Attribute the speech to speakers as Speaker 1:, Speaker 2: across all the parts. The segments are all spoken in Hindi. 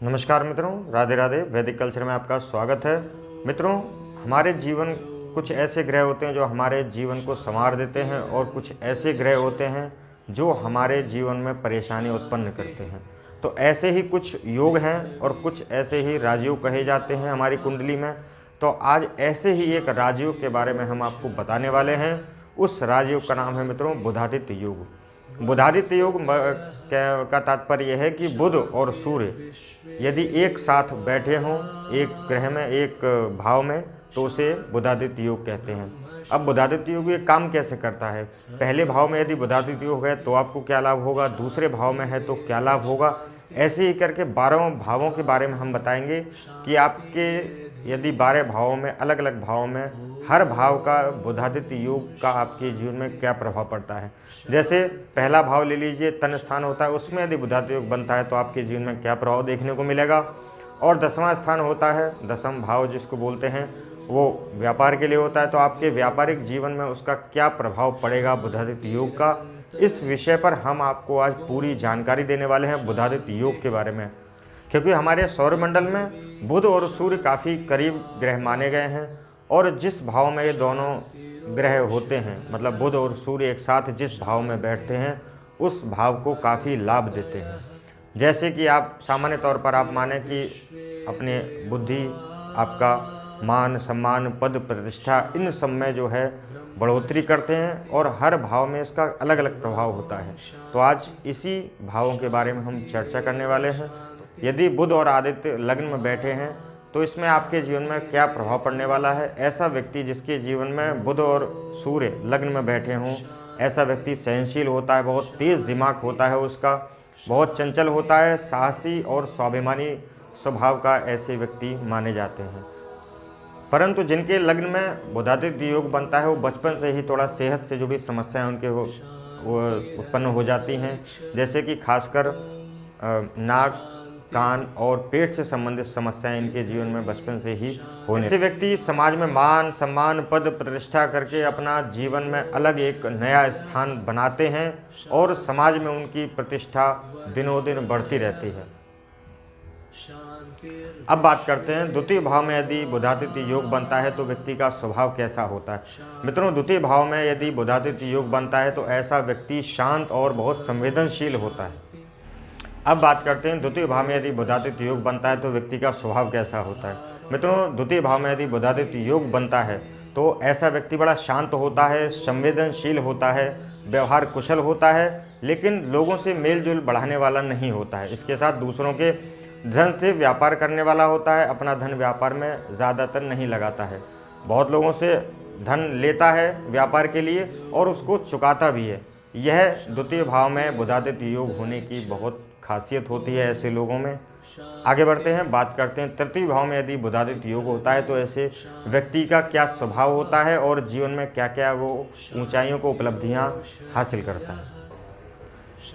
Speaker 1: नमस्कार मित्रों, राधे राधे। वैदिक कल्चर में आपका स्वागत है। मित्रों, हमारे जीवन कुछ ऐसे ग्रह होते हैं जो हमारे जीवन को संवार देते हैं और कुछ ऐसे ग्रह होते हैं जो हमारे जीवन में परेशानी उत्पन्न करते हैं। तो ऐसे ही कुछ योग हैं और कुछ ऐसे ही राजयोग कहे जाते हैं हमारी कुंडली में। तो आज ऐसे ही एक राजयोग के बारे में हम आपको बताने वाले हैं। उस राजयोग का नाम है मित्रों बुधादित्य योग। बुधादित्य योग का तात्पर्य यह है कि बुध और सूर्य यदि एक साथ बैठे हों एक ग्रह में, एक भाव में, तो उसे बुधादित्य योग कहते हैं। अब बुधादित्य योग ये काम कैसे करता है? पहले भाव में यदि बुधादित्य योग है तो आपको क्या लाभ होगा, दूसरे भाव में है तो क्या लाभ होगा, ऐसे ही करके 12 भावों के बारे में हम बताएंगे कि आपके यदि 12 भावों में, अलग अलग भावों में, हर भाव का बुधादित्य योग का आपके जीवन में क्या प्रभाव पड़ता है। जैसे पहला भाव ले लीजिए, तन स्थान होता है, उसमें यदि बुधादित्य योग बनता है तो आपके जीवन में क्या प्रभाव देखने को मिलेगा। और 10वां स्थान होता है, 10वां भाव जिसको बोलते हैं, वो व्यापार के लिए होता है, तो आपके व्यापारिक जीवन में उसका क्या प्रभाव पड़ेगा बुधादित्य योग का। इस विषय पर हम आपको आज पूरी जानकारी देने वाले हैं बुधादित्य योग के बारे में। क्योंकि हमारे सौरमंडल में बुध और सूर्य काफ़ी करीब ग्रह माने गए हैं और जिस भाव में ये दोनों ग्रह होते हैं, मतलब बुध और सूर्य एक साथ जिस भाव में बैठते हैं उस भाव को काफ़ी लाभ देते हैं। जैसे कि आप सामान्य तौर पर आप माने कि अपने बुद्धि, आपका मान सम्मान, पद प्रतिष्ठा, इन सब में जो है बढ़ोतरी करते हैं और हर भाव में इसका अलग अलग प्रभाव होता है। तो आज इसी भावों के बारे में हम चर्चा करने वाले हैं। यदि बुध और आदित्य लग्न में बैठे हैं तो इसमें आपके जीवन में क्या प्रभाव पड़ने वाला है। ऐसा व्यक्ति जिसके जीवन में बुध और सूर्य लग्न में बैठे हों, ऐसा व्यक्ति सहनशील होता है, बहुत तेज़ दिमाग होता है उसका, बहुत चंचल होता है, साहसी और स्वाभिमानी स्वभाव का ऐसे व्यक्ति माने जाते हैं। परंतु जिनके लग्न में बुधादित्य योग बनता है वो बचपन से ही थोड़ा सेहत से जुड़ी समस्याएं उनके वो उत्पन्न हो जाती हैं। जैसे कि खासकर नाक, कान और पेट से संबंधित समस्याएं इनके जीवन में बचपन से ही होने। ऐसे व्यक्ति समाज में मान सम्मान, पद प्रतिष्ठा करके अपना जीवन में अलग एक नया स्थान बनाते हैं और समाज में उनकी प्रतिष्ठा दिनों दिन बढ़ती रहती है। अब बात करते हैं द्वितीय भाव में यदि बुधादित्य योग बनता है तो व्यक्ति का स्वभाव कैसा होता है। मित्रों, द्वितीय भाव में यदि बुधादित्य योग बनता है तो ऐसा व्यक्ति शांत और बहुत संवेदनशील होता है। अब बात करते हैं द्वितीय भाव में यदि बुधादित्य योग बनता है तो व्यक्ति का स्वभाव कैसा होता है। मित्रों, द्वितीय भाव में यदि बुधादित्य योग बनता है तो ऐसा व्यक्ति बड़ा शांत होता है, संवेदनशील होता है, व्यवहार कुशल होता है, लेकिन लोगों से मेलजोल बढ़ाने वाला नहीं होता है। इसके साथ दूसरों के धन से व्यापार करने वाला होता है, अपना धन व्यापार में ज़्यादातर नहीं लगाता है। बहुत लोगों से धन लेता है व्यापार के लिए और उसको चुकाता भी है। यह द्वितीय भाव में बुधादित्य योग होने की बहुत खासियत होती है ऐसे लोगों में। आगे बढ़ते हैं, बात करते हैं तृतीय भाव में यदि बुधादित्य योग होता है तो ऐसे व्यक्ति का क्या स्वभाव होता है और जीवन में क्या क्या वो ऊंचाइयों को, उपलब्धियां हासिल करता है।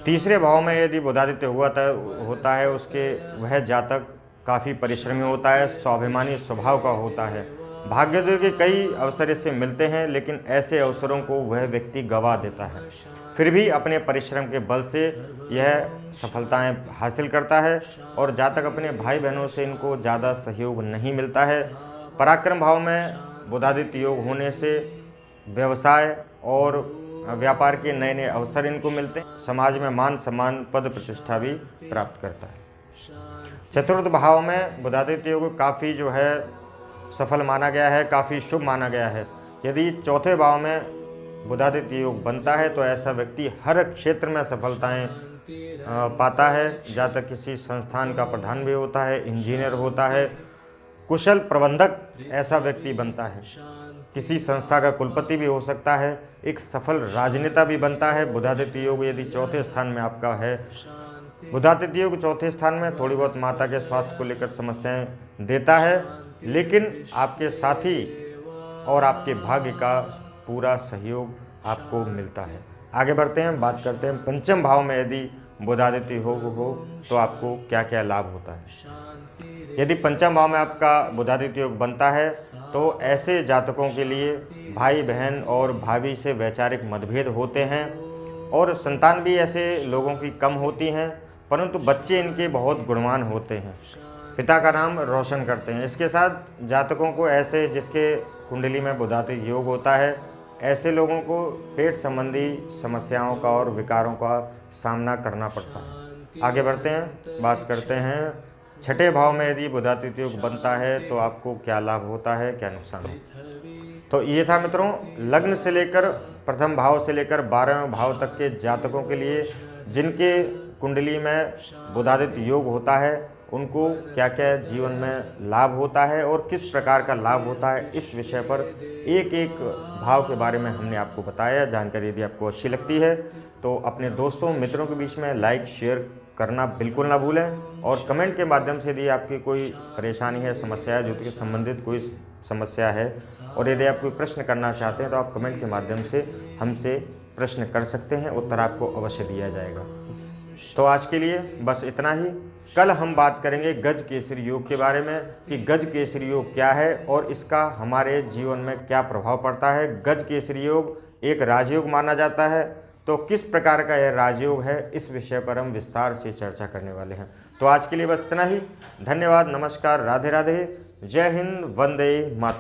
Speaker 1: तीसरे भाव में यदि बुधादित्य होता है उसके वह जातक काफ़ी परिश्रमी होता है, स्वाभिमानी स्वभाव का होता है। भाग्योदय के कई अवसर इससे मिलते हैं लेकिन ऐसे अवसरों को वह व्यक्ति गंवा देता है। फिर भी अपने परिश्रम के बल से यह सफलताएं हासिल करता है और जातक अपने भाई बहनों से इनको ज़्यादा सहयोग नहीं मिलता है। पराक्रम भाव में बुधादित्य योग होने से व्यवसाय और व्यापार के नए नए अवसर इनको मिलते हैं। समाज में मान सम्मान, पद प्रतिष्ठा भी प्राप्त करता है। चतुर्थ भाव में बुधादित्य योग काफ़ी जो है सफल माना गया है, काफ़ी शुभ माना गया है। यदि चौथे भाव में बुधादित्य योग बनता है तो ऐसा व्यक्ति हर क्षेत्र में सफलताएं पाता है। जातक किसी संस्थान का प्रधान भी होता है, इंजीनियर होता है, कुशल प्रबंधक ऐसा व्यक्ति बनता है, किसी संस्था का कुलपति भी हो सकता है, एक सफल राजनेता भी बनता है। बुधादित्य योग यदि चौथे स्थान में आपका है। बुधादित्य योग चौथे स्थान में थोड़ी बहुत माता के स्वास्थ्य को लेकर समस्याएं देता है, लेकिन आपके साथी और आपके भाग्य का पूरा सहयोग आपको मिलता है। आगे बढ़ते हैं, बात करते हैं पंचम भाव में यदि बुधादित्य योग हो तो आपको क्या क्या लाभ होता है। यदि पंचम भाव में आपका बुधादित्य योग बनता है तो ऐसे जातकों के लिए भाई बहन और भाभी से वैचारिक मतभेद होते हैं और संतान भी ऐसे लोगों की कम होती हैं। परंतु बच्चे इनके बहुत गुणवान होते हैं, पिता का नाम रोशन करते हैं। इसके साथ जातकों को ऐसे जिसके कुंडली में बुधादित्य योग होता है, ऐसे लोगों को पेट संबंधी समस्याओं का और विकारों का सामना करना पड़ता है। आगे बढ़ते हैं, बात करते हैं छठे भाव में यदि बुधादित्य योग बनता है तो आपको क्या लाभ होता है, क्या नुकसान होता है। तो ये था मित्रों, लग्न से लेकर प्रथम भाव से लेकर 12वें भाव तक के जातकों के लिए जिनके कुंडली में बुधादित्य योग होता है उनको क्या क्या जीवन में लाभ होता है और किस प्रकार का लाभ होता है, इस विषय पर एक एक भाव के बारे में हमने आपको बताया। जानकारी यदि आपको अच्छी लगती है तो अपने दोस्तों मित्रों के बीच में लाइक शेयर करना बिल्कुल ना भूलें, और कमेंट के माध्यम से यदि आपकी कोई परेशानी है, समस्या है, ज्योतिष से संबंधित कोई समस्या है और यदि आप कोई प्रश्न करना चाहते हैं तो आप कमेंट के माध्यम से हमसे प्रश्न कर सकते हैं, उत्तर आपको अवश्य दिया जाएगा। तो आज के लिए बस इतना ही। कल हम बात करेंगे गज केसरी योग के बारे में कि गज केसरी योग क्या है और इसका हमारे जीवन में क्या प्रभाव पड़ता है। गज केसरी योग एक राजयोग माना जाता है, तो किस प्रकार का यह राजयोग है, इस विषय पर हम विस्तार से चर्चा करने वाले हैं। तो आज के लिए बस इतना ही। धन्यवाद, नमस्कार, राधे राधे, जय हिंद, वंदे मातरम।